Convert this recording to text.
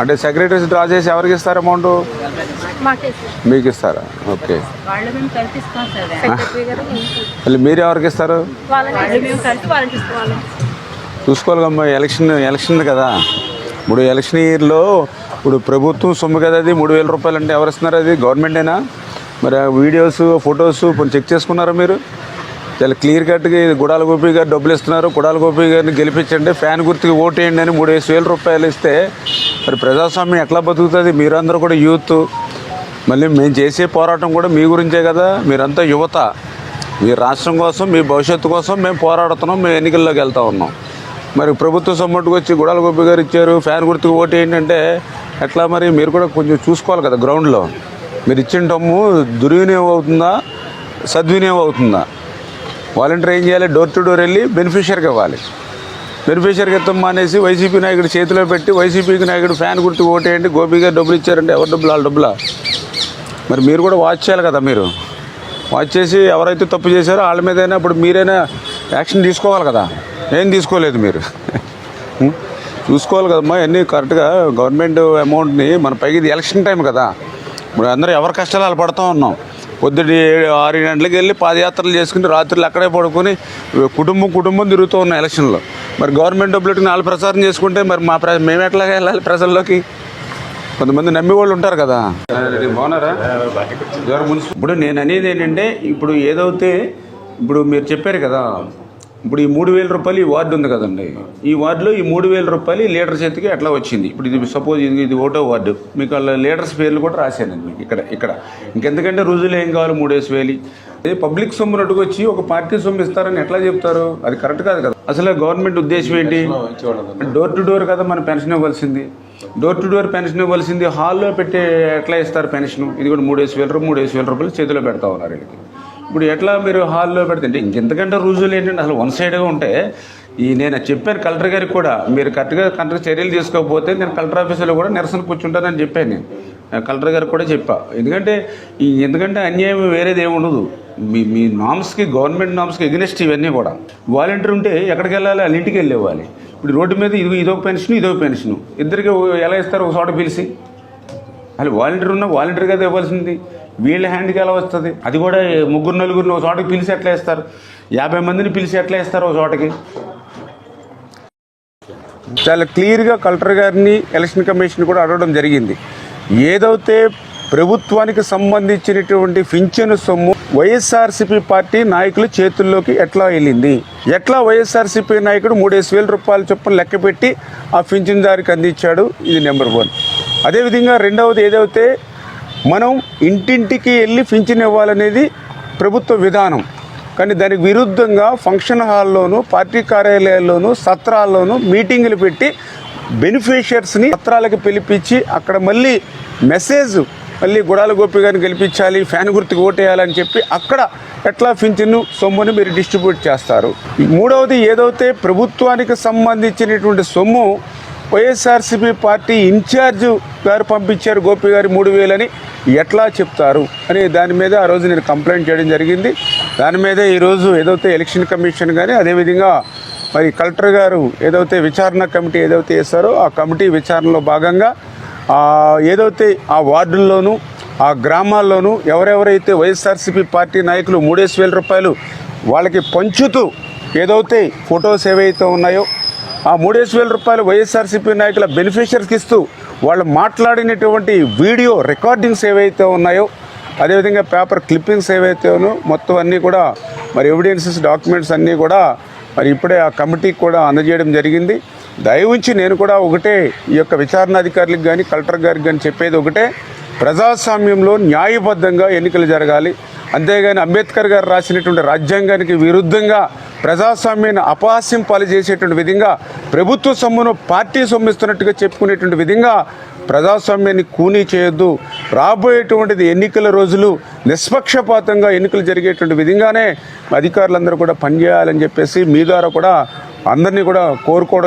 అంటే secretaries draw చేసి ఎవరికి ఇస్తారు అమౌంట్? మీకు ఇస్తారా? ఓకే. మళ్ళీ మీరు ఎవరికి ఇస్తారు? చూసుకోవాలిగమ్మా, ఎలక్షన్ కదా. ఇప్పుడు ఎలక్షన్ ఇయర్లో ఇప్పుడు ప్రభుత్వం సొమ్ము కదా అది. 3,000 రూపాయలు అంటే ఎవరు ఇస్తున్నారు? అది గవర్నమెంటేనా? మరి ఆ వీడియోస్ ఫొటోస్ కొంచెం చెక్ చేసుకున్నారా మీరు? చాలా క్లియర్ కట్గా గుడాల గోపి గారు డబ్బులు ఇస్తున్నారు, గుడాల గోపి గారిని గెలిపించండి, ఫ్యాన్ గుర్తుకి ఓటేయండి అని 3,000 రూపాయలు ఇస్తే మరి ప్రజాస్వామ్యం ఎట్లా బతుకుతుంది? మీరందరూ కూడా యూత్, మళ్ళీ మేము చేసే పోరాటం కూడా మీ గురించే కదా. మీరంతా యువత, మీ రాష్ట్రం కోసం, మీ భవిష్యత్తు కోసం మేము పోరాడుతున్నాం, మేము ఎన్నికల్లోకి వెళ్తూ ఉన్నాం. మరి ప్రభుత్వ సొమ్ముట్టుకు వచ్చి గుడాల గోపి గారు ఇచ్చారు, ఫ్యాన్ గుర్తుకు ఓటు ఏంటంటే ఎట్లా? మరి మీరు కూడా కొంచెం చూసుకోవాలి కదా. గ్రౌండ్లో మీరు ఇచ్చిన డమ్ము దుర్వినియోగం అవుతుందా, సద్వినియోగం అవుతుందా? వాలంటీర్ ఏం చేయాలి? డోర్ టు డోర్ వెళ్ళి బెనిఫిషియర్కి ఇవ్వాలి. బెనిఫిషియర్కి ఇస్తాం మానేసి వైసీపీ నాయకుడు చేతిలో పెట్టి వైసీపీకి నాయకుడు ఫ్యాన్ గుర్తుకు ఓటేయండి, గోపి గారు డబ్బులు ఇచ్చారంటే ఎవరు డబ్బులు? వాళ్ళ డబ్బులా? మరి మీరు కూడా వాచ్ చేయాలి కదా. మీరు వాచ్ చేసి ఎవరైతే తప్పు చేశారో వాళ్ళ మీదైనా ఇప్పుడు మీరైనా యాక్షన్ తీసుకోవాలి కదా. ఏం తీసుకోలేదు మీరు. చూసుకోవాలి కదమ్మా అన్నీ కరెక్ట్గా. గవర్నమెంట్ అమౌంట్ని మన పైకి ఇది ఎలక్షన్ టైం కదా. ఇప్పుడు అందరూ ఎవరి కష్టాలు వాళ్ళు పడుతూ ఉన్నాం. పొద్దున్న 6 గంటలకు వెళ్ళి పాదయాత్రలు చేసుకుని రాత్రులు అక్కడే పడుకొని కుటుంబం తిరుగుతూ ఉన్నాం ఎలక్షన్లో. మరి గవర్నమెంట్ డబ్బులు వాళ్ళు ప్రచారం చేసుకుంటే మరి మేము ఎట్లా వెళ్ళాలి ప్రజల్లోకి? కొంతమంది నమ్మి వాళ్ళు ఉంటారు కదా. బాగున్నారా? ఇప్పుడు నేను అనేది ఏంటంటే ఇప్పుడు ఏదైతే ఇప్పుడు మీరు చెప్పారు కదా, ఇప్పుడు ఈ 3,000 రూపాయలు ఈ వార్డు ఉంది కదండి, ఈ వార్డులో ఈ 3,000 రూపాయలు ఈ లీడర్ చేతికి ఎట్లా వచ్చింది? ఇప్పుడు ఇది సపోజ్ ఇది ఓటో వార్డు, మీకు వాళ్ళ లీడర్స్ పేర్లు కూడా రాశానండి మీకు ఇక్కడ. ఇంకెందుకంటే రుజువులు ఏం కావాలి? 3,000 అదే పబ్లిక్ సొమ్ము నటుకు వచ్చి ఒక పార్టీ సొమ్ము ఇస్తారని ఎట్లా చెప్తారు? అది కరెక్ట్ కాదు కదా. అసలు గవర్నమెంట్ ఉద్దేశం ఏంటి? డోర్ టు డోర్ కదా మన పెన్షన్ ఇవ్వాల్సింది. డోర్ టు డోర్ పెన్షన్ ఇవ్వాల్సింది హాల్లో పెట్టి ఎట్లా ఇస్తారు పెన్షన్? ఇది కూడా 3,000 రూపాయలు చేతిలో పెడతా ఉన్నారు వీళ్ళకి. ఇప్పుడు ఎట్లా మీరు హాల్లో పెడితే ఇంకెంతకంటే రుజువులు ఏంటంటే అసలు వన్ సైడ్గా ఉంటే నేను చెప్పాను కలెక్టర్ గారికి కూడా, మీరు కరెక్ట్గా చర్యలు తీసుకోకపోతే నేను కలెక్టర్ ఆఫీసులో కూడా నిరసన కూర్చుంటానని చెప్పాను. నేను కలెక్టర్ గారికి కూడా చెప్పా. ఎందుకంటే అన్యాయం వేరేది ఏమి ఉండదు. మీ నామ్స్కి, గవర్నమెంట్ నామ్స్కి ఎగ్నెస్ట్ ఇవన్నీ కూడా. వాలంటీర్ ఉంటే ఎక్కడికి వెళ్ళాలి? వాళ్ళ ఇంటికి వెళ్ళేవాలి. ఇప్పుడు రోడ్డు మీద ఇదొక పెన్షన్, ఇదొక పెన్షన్, ఇద్దరికి ఎలా ఇస్తారు? ఒక చోట పిలిచి. అసలు వాలంటీర్ ఉన్న వాలంటీర్ కదా ఇవ్వాల్సింది. వీళ్ళ హ్యాండ్కి ఎలా వస్తుంది? అది కూడా 3-4 ఒక చోటకి పిలిచి ఎట్లా ఇస్తారు? 50 మందిని పిలిచి ఎట్లా ఇస్తారు ఒక చోటకి? చాలా క్లియర్గా కలెక్టర్ గారిని ఎలక్షన్ కమిషన్ కూడా అడగడం జరిగింది. ఏదైతే ప్రభుత్వానికి సంబంధించినటువంటి పింఛను సొమ్ము వైఎస్ఆర్సీపీ పార్టీ నాయకుల చేతుల్లోకి ఎట్లా వెళ్ళింది? ఎట్లా వైఎస్ఆర్సీపీ నాయకుడు 3,000 రూపాయల చొప్పున లెక్క పెట్టి ఆ పింఛన్దారికి అందించాడు? ఇది నెంబర్ 1. అదేవిధంగా రెండవది, ఏదైతే మనం ఇంటింటికి వెళ్ళి పింఛన్ ఇవ్వాలనేది ప్రభుత్వ విధానం. కానీ దానికి విరుద్ధంగా ఫంక్షన్ హాల్లోనూ, పార్టీ కార్యాలయాల్లోనూ, సత్రాల్లోనూ మీటింగులు పెట్టి బెనిఫిషియర్స్ని సత్రాలకు పిలిపించి అక్కడ మళ్ళీ మెసేజ్ గుడాల గోపి గారిని గెలిపించాలి, ఫ్యాన్ గుర్తుకు ఓటేయాలని చెప్పి అక్కడ ఎట్లా పింఛను సొమ్ముని మీరు డిస్ట్రిబ్యూట్ చేస్తారు? మూడవది, ఏదైతే ప్రభుత్వానికి సంబంధించినటువంటి సొమ్ము వైఎస్ఆర్సీపీ పార్టీ ఇన్ఛార్జ్ గారు పంపించారు గోపి గారు 3,000 అని ఎట్లా చెప్తారు అని దాని మీద ఆ రోజు నేను కంప్లైంట్ చేయడం జరిగింది. దాని మీద ఈరోజు ఏదైతే ఎలక్షన్ కమిషన్ కానీ అదేవిధంగా మరి కలెక్టర్ గారు ఏదైతే విచారణ కమిటీ ఏదైతే వేస్తారో ఆ కమిటీ విచారణలో భాగంగా ఏదైతే ఆ వార్డుల్లోనూ ఆ గ్రామాల్లోనూ ఎవరెవరైతే వైఎస్ఆర్సీపీ పార్టీ నాయకులు 3,000 రూపాయలు వాళ్ళకి పంచుతూ ఏదైతే ఫొటోస్ ఏవైతే ఉన్నాయో ఆ 3,000 రూపాయలు వైఎస్ఆర్సీపీ నాయకుల బెనిఫిషియర్స్కి ఇస్తూ వాళ్ళు మాట్లాడినటువంటి వీడియో రికార్డింగ్స్ ఏవైతే ఉన్నాయో అదేవిధంగా పేపర్ క్లిప్పింగ్స్ ఏవైతే ఉన్నాయో మొత్తం అన్నీ కూడా మరి ఎవిడెన్సెస్, డాక్యుమెంట్స్ అన్నీ కూడా మరి ఇప్పుడే ఆ కమిటీకి కూడా అందజేయడం జరిగింది. దయవుంచి నేను కూడా ఒకటే ఈ యొక్క విచారణాధికారులకు కానీ కలెక్టర్ గారికి కానీ చెప్పేది ఒకటే, ప్రజాస్వామ్యంలో న్యాయబద్ధంగా ఎన్నికలు జరగాలి. అంతేగాని అంబేద్కర్ గారు రాసినటువంటి రాజ్యాంగానికి విరుద్ధంగా ప్రజాస్వామ్యాన్ని అపహాస్యం పాలు చేసేటువంటి విధంగా ప్రభుత్వ సొమ్మును పార్టీ సొమ్మిస్తున్నట్టుగా చెప్పుకునేటువంటి విధంగా ప్రజాస్వామ్యాన్ని కూనీ చేయొద్దు. రాబోయేటువంటిది ఎన్నికల రోజులు నిష్పక్షపాతంగా ఎన్నికలు జరిగేటువంటి విధంగానే అధికారులందరూ కూడా పనిచేయాలని చెప్పేసి మీ ద్వారా కూడా అందరినీ కూడా కోరుకోవడం